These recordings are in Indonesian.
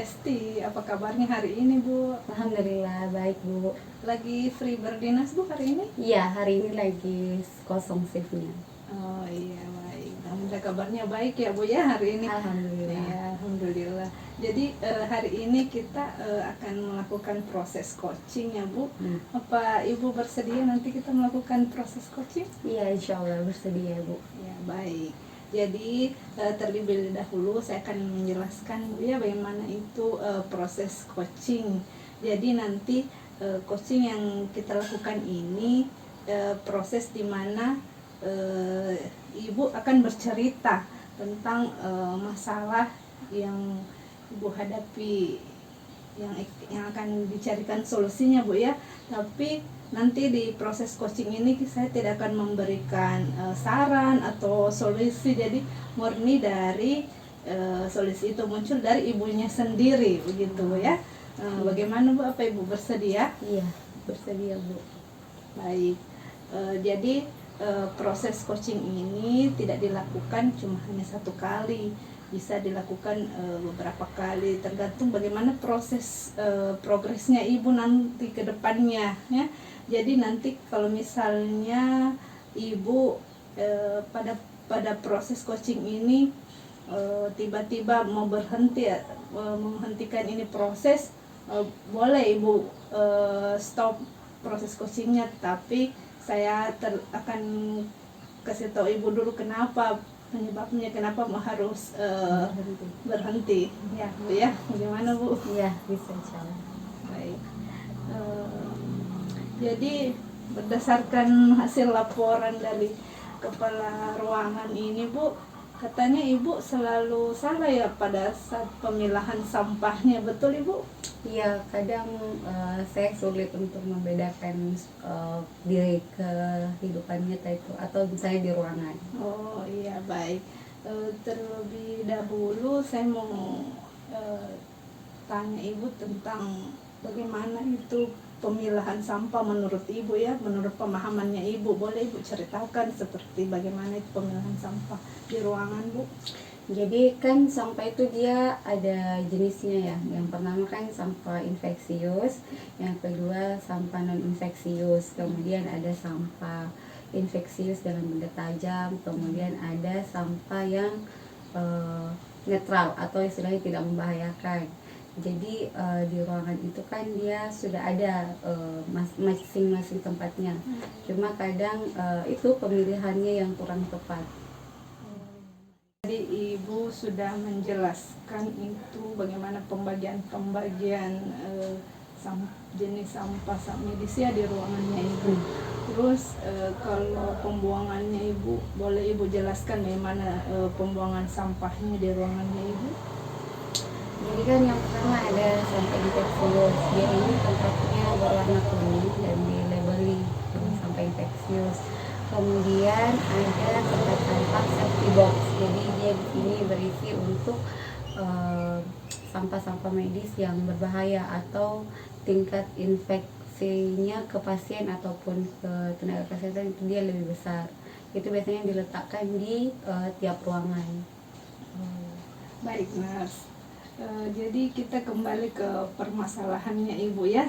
Esti, apa kabarnya hari ini Bu? Alhamdulillah baik Bu. Lagi free berdinas Bu hari ini? Iya, hari ini lagi kosong shiftnya. Oh iya baik, alhamdulillah kabarnya baik ya Bu ya hari ini. Alhamdulillah. Iya, alhamdulillah. Jadi hari ini kita akan melakukan proses coaching ya Bu. Apa Ibu bersedia nanti kita melakukan proses coaching? Iya, insya Allah bersedia Bu. Ya baik. Jadi terlebih dahulu saya akan menjelaskan Bu ya bagaimana itu proses coaching. Jadi nanti coaching yang kita lakukan ini proses di mana Ibu akan bercerita tentang masalah yang Ibu hadapi, yang akan dicarikan solusinya Bu ya. Tapi nanti di proses coaching ini saya tidak akan memberikan saran atau solusi, jadi murni dari solusi itu muncul dari ibunya sendiri begitu ya. Bagaimana Bu, apa Ibu bersedia? Iya, bersedia Bu. Baik. Jadi proses coaching ini tidak dilakukan cuma hanya satu kali, bisa dilakukan beberapa kali, tergantung bagaimana proses progresnya Ibu nanti ke depannya ya. Jadi nanti kalau misalnya Ibu pada proses coaching ini tiba-tiba mau berhenti, menghentikan ini proses, boleh Ibu stop proses coachingnya, tapi saya akan kasih tahu Ibu dulu kenapa, penyebabnya kenapa harus berhenti ya Bu ya. Bagaimana Bu? Iya, bisa insya Allah. Baik. Jadi berdasarkan hasil laporan dari kepala ruangan ini Bu, katanya Ibu selalu salah ya pada saat pemilahan sampahnya, betul Ibu? Iya, kadang saya sulit untuk membedakan diri kehidupan nyata itu atau misalnya di ruangan. Oh iya baik. Terlebih dahulu saya mau tanya Ibu tentang bagaimana itu pemilahan sampah menurut Ibu ya, menurut pemahamannya Ibu. Boleh Ibu ceritakan seperti bagaimana itu pemilahan sampah di ruangan Bu? Jadi kan sampah itu dia ada jenisnya ya. Yang pertama kan sampah infeksius, yang kedua sampah non infeksius, kemudian ada sampah infeksius dengan benda tajam, kemudian ada sampah yang netral atau istilahnya tidak membahayakan. Jadi di ruangan itu kan dia sudah ada masing-masing tempatnya. Cuma kadang itu pemilihannya yang kurang tepat. Jadi Ibu sudah menjelaskan itu bagaimana pembagian jenis sampah medis ya di ruangannya Ibu. Terus kalau pembuangannya Ibu, boleh Ibu jelaskan bagaimana pembuangan sampahnya di ruangannya Ibu? Jadi kan yang pertama ada sampah infeksius. Dia ini tempatnya berwarna kuning dan dilabeli sampah infeksius. Kemudian ada tempat sampah safety box. Jadi dia di sini berisi untuk sampah-sampah medis yang berbahaya atau tingkat infeksinya ke pasien ataupun ke tenaga kesehatan itu dia lebih besar. Itu biasanya diletakkan di tiap ruangan. Baik Nurse. Jadi kita kembali ke permasalahannya Ibu ya.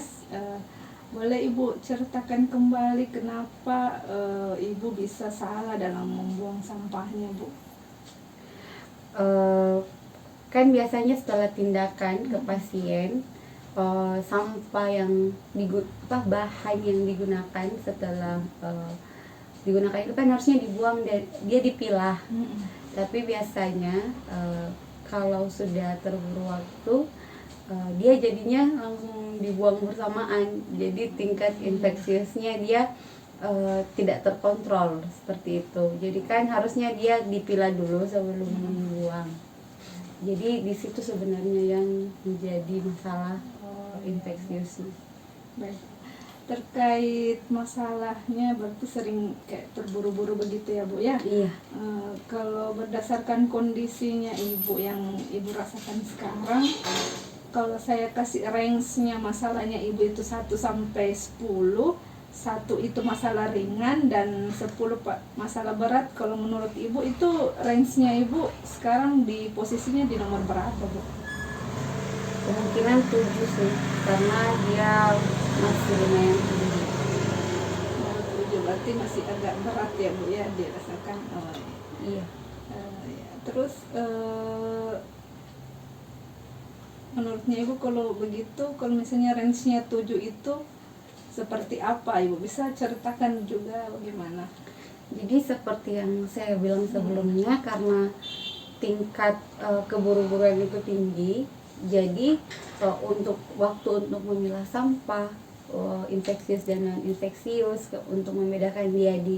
Boleh Ibu ceritakan kembali kenapa Ibu bisa salah dalam membuang sampahnya Bu? Kan biasanya setelah tindakan ke pasien, sampah yang bahan yang digunakan setelah digunakan itu kan harusnya dibuang dan dia dipilah. Tapi biasanya kalau sudah terburu waktu, dia jadinya langsung dibuang bersamaan. Jadi tingkat infeksiusnya dia tidak terkontrol seperti itu. Jadi kan harusnya dia dipilah dulu sebelum dibuang. Jadi di situ sebenarnya yang menjadi masalah infeksiusnya. Baik. Terkait masalahnya berarti sering kayak terburu-buru begitu ya Bu ya? Iya. Kalau berdasarkan kondisinya Ibu yang Ibu rasakan sekarang, kalau saya kasih range-nya masalahnya Ibu itu 1 sampai 10, 1 itu masalah ringan dan 10 masalah berat. Kalau menurut Ibu itu range-nya Ibu sekarang di posisinya di nomor berapa Bu? kemungkinan 7 sih, karena dia masih lumayan tinggi. Berarti masih agak berat ya Bu ya dirasakan. Iya. Ya. Terus menurutnya Ibu kalau begitu, kalau misalnya range-nya 7 itu seperti apa Ibu? Bisa ceritakan juga bagaimana? Jadi seperti yang saya bilang sebelumnya, karena tingkat keburu-buruan itu tinggi, jadi untuk waktu untuk memilah sampah infeksius dan non infeksius, untuk membedakan dia di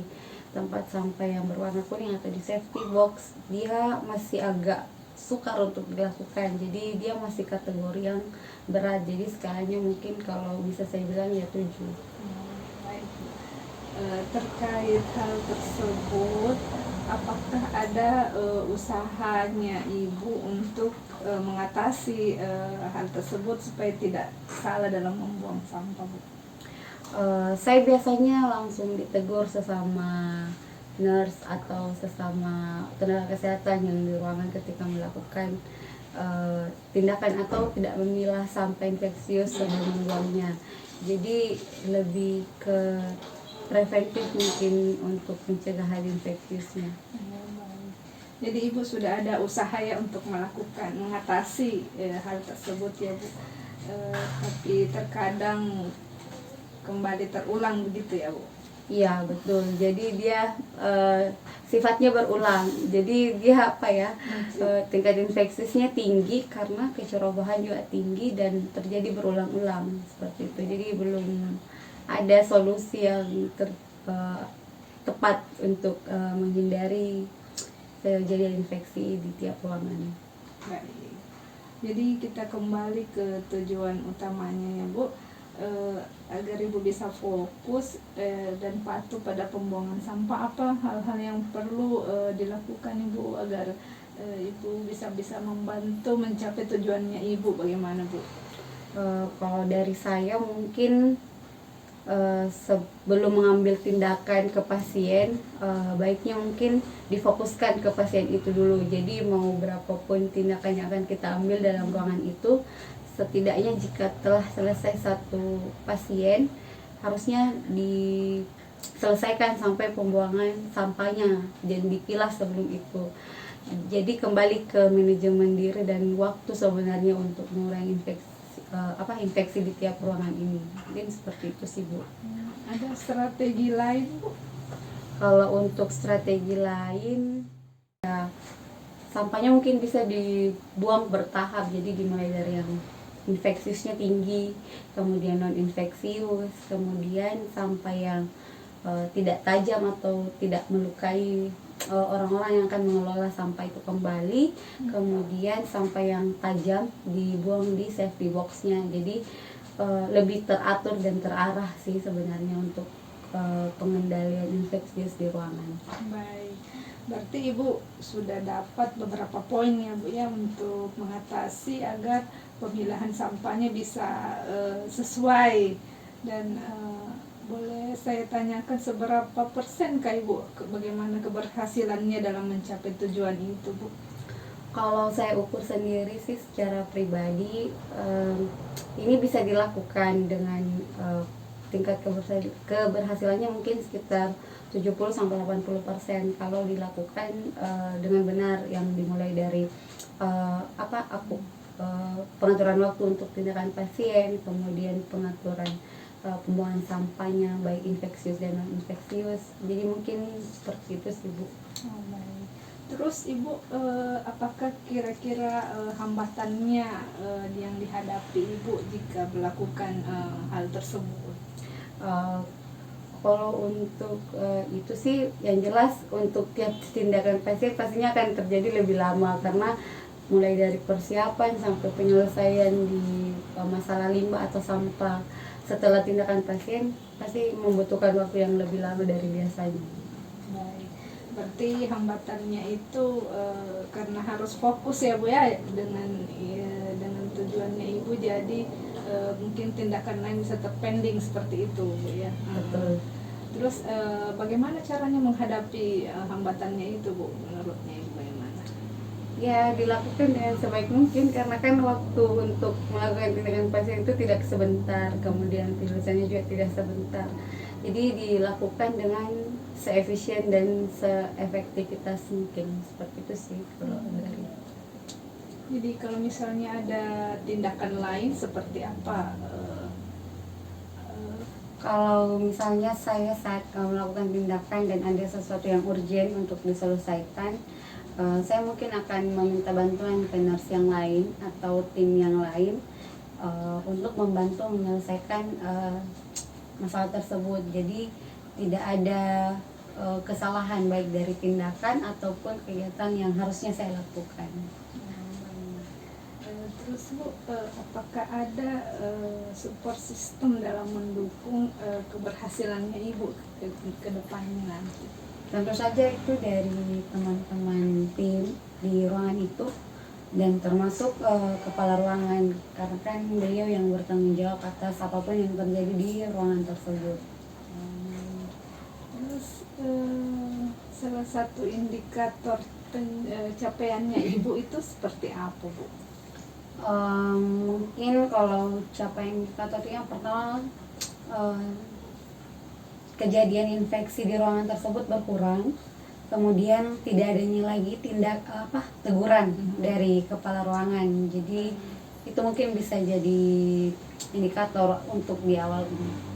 tempat sampah yang berwarna kuning atau di safety box, dia masih agak sukar untuk dilakukan. Jadi dia masih kategori yang berat. Jadi skalanya mungkin kalau bisa saya bilang ya 7. Baik. Terkait hal tersebut, apakah ada usahanya Ibu untuk mengatasi hal tersebut supaya tidak salah dalam membuang sampah, Bu? Saya biasanya langsung ditegur sesama nurse atau sesama tenaga kesehatan yang di ruangan ketika melakukan tindakan atau tidak memilah sampah infeksius sebelum membuangnya. Jadi lebih ke preventif mungkin untuk pencegahan infeksiusnya. Jadi Ibu sudah ada usaha ya untuk mengatasi hal tersebut ya Bu. Tapi terkadang kembali terulang begitu ya Bu? Iya betul. Jadi dia sifatnya berulang. Jadi dia apa ya, tingkat infeksiusnya tinggi karena kecerobohan juga tinggi dan terjadi berulang-ulang seperti itu. Jadi belum ada solusi yang tepat untuk menghindari terjadi infeksi di tiap ruangan. Baik. Jadi kita kembali ke tujuan utamanya ya Bu. Agar Ibu bisa fokus dan patuh pada pembuangan sampah, apa hal-hal yang perlu dilakukan Ibu agar Ibu bisa membantu mencapai tujuannya Ibu, bagaimana Bu? Kalau dari saya mungkin sebelum mengambil tindakan ke pasien, baiknya mungkin difokuskan ke pasien itu dulu. Jadi mau berapapun tindakan yang akan kita ambil dalam ruangan itu, setidaknya jika telah selesai satu pasien, harusnya diselesaikan sampai pembuangan sampahnya dan dipilah sebelum itu. Jadi kembali ke manajemen diri dan waktu sebenarnya untuk mengurangi infeksi di tiap ruangan ini. Mungkin seperti itu sih Bu. Ada strategi lain Bu? Kalau untuk strategi lain, ya sampahnya mungkin bisa dibuang bertahap. Jadi dimulai dari yang infeksiusnya tinggi, kemudian non infeksius, kemudian sampah yang tidak tajam atau tidak melukai orang-orang yang akan mengelola sampah itu kembali, kemudian sampah yang tajam dibuang di safety boxnya. Jadi lebih teratur dan terarah sih sebenarnya untuk pengendalian infeksius di ruangan. Baik, berarti Ibu sudah dapat beberapa poin ya Bu ya untuk mengatasi agar pemilahan sampahnya bisa sesuai. Dan boleh saya tanyakan seberapa persen Ibu bagaimana keberhasilannya dalam mencapai tujuan itu Bu? Kalau saya ukur sendiri sih secara pribadi, ini bisa dilakukan dengan tingkat keberhasilannya mungkin sekitar 70-80% kalau dilakukan dengan benar, yang dimulai dari pengaturan waktu untuk tindakan pasien, kemudian pengaturan pembuangan sampahnya baik infeksius dan non infeksius. Jadi mungkin seperti itu sih Bu. Oh, baik. Terus Ibu, apakah kira-kira hambatannya yang dihadapi Ibu jika melakukan hal tersebut? Kalau untuk itu sih yang jelas untuk tiap tindakan pasien pastinya akan terjadi lebih lama, karena mulai dari persiapan sampai penyelesaian di masalah limbah atau sampah setelah tindakan pasien pasti membutuhkan waktu yang lebih lama dari biasanya. Baik. Berarti hambatannya itu karena harus fokus ya Bu ya dengan tujuannya Ibu, jadi mungkin tindakan lain bisa terpending seperti itu Bu ya. Betul. Terus bagaimana caranya menghadapi hambatannya itu Bu, menurutnya Ibu bagaimana? Ya dilakukan dengan sebaik mungkin, karena kan waktu untuk melakukan tindakan pasien itu tidak sebentar, kemudian tulisannya juga tidak sebentar, jadi dilakukan dengan seefisien dan seefektivitas mungkin, seperti itu sih kalau dari. Jadi kalau misalnya ada tindakan lain seperti apa? Kalau misalnya saya saat melakukan tindakan dan ada sesuatu yang urgent untuk diselesaikan, saya mungkin akan meminta bantuan ke nurse yang lain atau tim yang lain untuk membantu menyelesaikan masalah tersebut. Jadi tidak ada kesalahan baik dari tindakan ataupun kegiatan yang harusnya saya lakukan. Terus Bu, apakah ada support system dalam mendukung keberhasilannya Ibu ke depannya nanti? Tentu saja itu dari teman-teman tim di ruangan itu, dan termasuk kepala ruangan, karena kan beliau yang bertanggung jawab atas apapun yang terjadi di ruangan tersebut. Terus salah satu indikator pencapaiannya Ibu itu seperti apa Bu? Mungkin kalau capaian indikator itu yang pertama, kejadian infeksi di ruangan tersebut berkurang, kemudian tidak adanya lagi teguran dari kepala ruangan. Jadi itu mungkin bisa jadi indikator untuk di awal ini.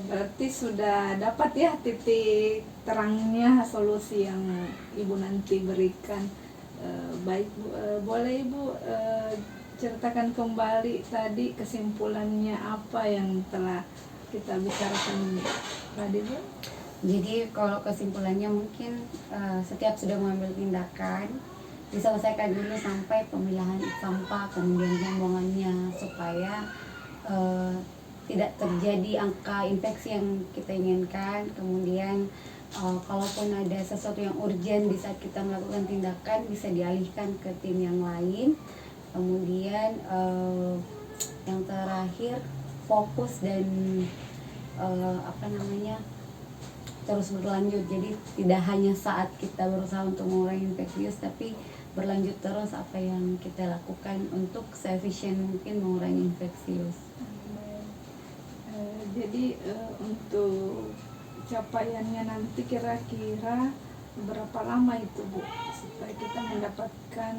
Berarti sudah dapat ya titik terangnya solusi yang Ibu nanti berikan. Baik Bu, boleh Ibu ceritakan kembali tadi kesimpulannya apa yang telah kita bicarakan tadi Bu? Jadi kalau kesimpulannya mungkin setiap sudah mengambil tindakan diselesaikan dulu sampai pemilahan sampah, kemudian pembuangannya, supaya tidak terjadi angka infeksi yang kita inginkan. Kemudian kalaupun ada sesuatu yang urgent di saat kita melakukan tindakan, bisa dialihkan ke tim yang lain. Kemudian yang terakhir, fokus dan terus berlanjut. Jadi tidak hanya saat kita berusaha untuk mengurangi infeksius, tapi berlanjut terus apa yang kita lakukan untuk seefisien mungkin mengurangi infeksius. Jadi untuk capaiannya nanti kira-kira berapa lama itu Bu, supaya kita mendapatkan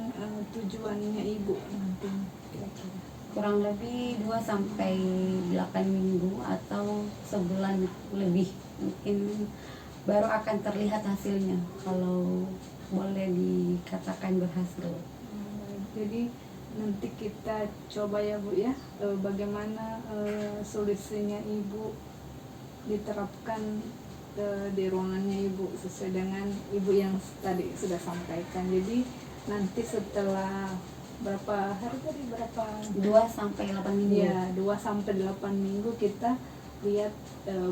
tujuannya Ibu nanti kira-kira? Kurang lebih 2-8 minggu atau sebulan lebih mungkin baru akan terlihat hasilnya, kalau boleh dikatakan berhasil. Jadi nanti kita coba ya Bu ya, bagaimana solusinya Ibu diterapkan di ruangannya Ibu sesuai dengan Ibu yang tadi sudah sampaikan. Jadi nanti setelah berapa hari tadi, berapa? 2-8 minggu. Ya, 2-8 minggu kita lihat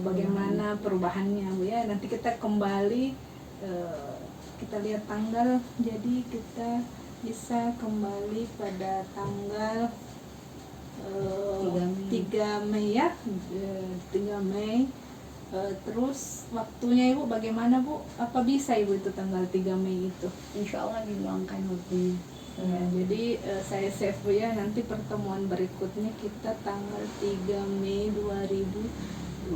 bagaimana perubahannya Bu ya. Nanti kita kembali kita lihat tanggal, jadi kita bisa kembali pada tanggal 3 Mei ya, 3 Mei. Terus waktunya Ibu bagaimana Bu? Apa bisa Ibu itu tanggal 3 Mei itu? Insya Allah diluangkan waktunya. Ya, jadi saya save Bu ya, nanti pertemuan berikutnya kita tanggal 3 Mei 2022.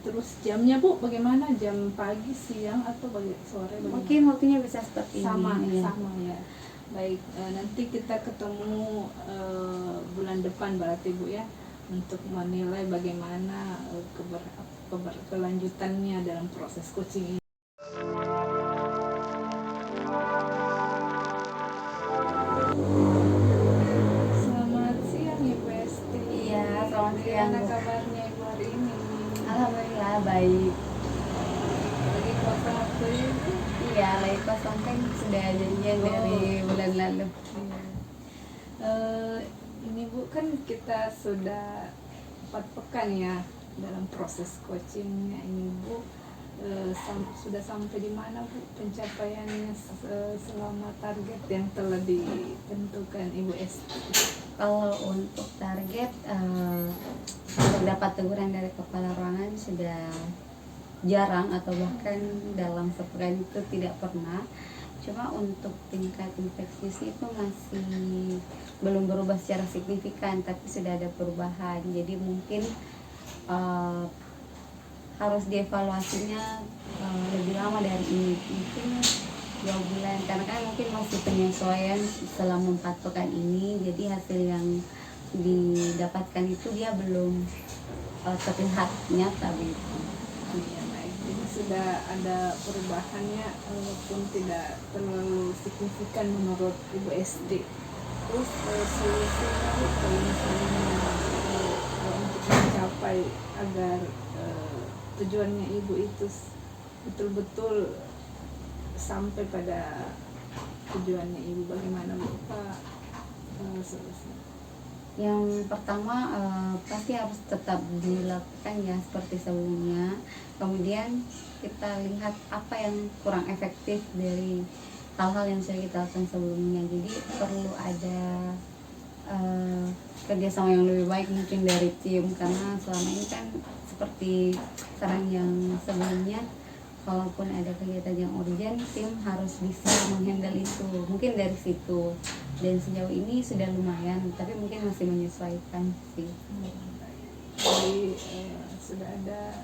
Terus jamnya Bu bagaimana? Jam pagi, siang, atau sore? Bagaimana? Mungkin waktunya bisa seperti Sama ini. Sama ya. Baik, nanti kita ketemu bulan depan berarti Bu ya, untuk menilai bagaimana keberlanjutannya dalam proses coaching ini. Selamat siang Ibu Esti. Iya, selamat siang. Gimana kabarnya Ibu hari ini? Alhamdulillah baik. Lagi puasa waktu Ibu? Iya, lagi kosong kan sudah janjian dari bulan lalu. Ini Bu, kan kita sudah 4 pekan ya dalam proses coachingnya ini Bu. Sudah sampai di mana Bu pencapaiannya selama target yang telah ditentukan Ibu Esti? Kalau untuk target untuk dapat teguran dari kepala ruangan sudah jarang atau bahkan dalam sepekan itu tidak pernah. Cuma untuk tingkat infeksius itu masih belum berubah secara signifikan, tapi sudah ada perubahan. Jadi mungkin harus dievaluasinya lebih lama dari ini, mungkin 2 bulan, karena kan mungkin masih penyesuaian selama 4 pekan ini. Jadi hasil yang didapatkan itu dia belum terlihat nyata begitu. Ya, baik. Jadi sudah ada perubahannya walaupun tidak terlalu signifikan menurut Ibu SD. Terus solusinya kalau misalnya untuk mencapai agar tujuannya Ibu itu betul-betul sampai pada tujuannya Ibu, bagaimana Bapak solusinya? Yang pertama pasti harus tetap dilakukan ya seperti sebelumnya. Kemudian kita lihat apa yang kurang efektif dari hal-hal yang sudah kita lakukan sebelumnya. Jadi perlu ada kerjasama yang lebih baik mungkin dari tim, karena selama ini kan seperti sekarang yang sebelumnya, kalaupun ada kegiatan yang urgent, tim harus bisa menghandle itu. Mungkin dari situ, dan sejauh ini sudah lumayan, tapi mungkin masih menyesuaikan sih. Jadi sudah ada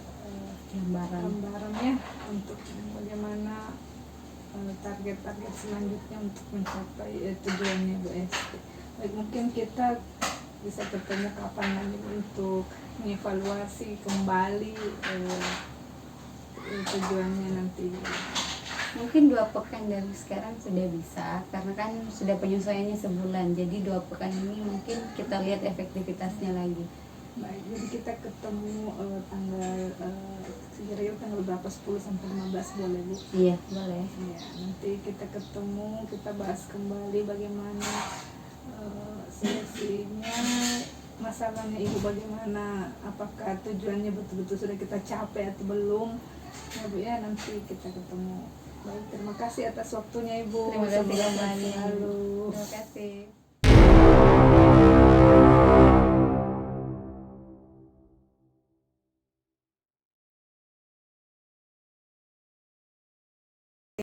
gambarannya untuk bagaimana target-target selanjutnya untuk mencapai tujuannya Bu Esti. Baik, mungkin kita bisa bertanya kapan lagi untuk mengevaluasi kembali tujuannya nanti. Mungkin 2 pekan dari sekarang sudah bisa, karena kan sudah penyesuaiannya sebulan. Jadi 2 pekan ini mungkin kita lihat efektivitasnya lagi. Baik, jadi kita ketemu tanggal tanggal berapa, 10 sampai 15 boleh Bu? Iya, boleh. Ya, nanti kita ketemu, kita bahas kembali bagaimana solusinya, masalahnya Ibu bagaimana, apakah tujuannya betul-betul sudah kita capai atau belum. Ya Bu ya, nanti kita ketemu. Baik, terima kasih atas waktunya Ibu. Terima kasih Semoga kembali. selalu. Terima kasih.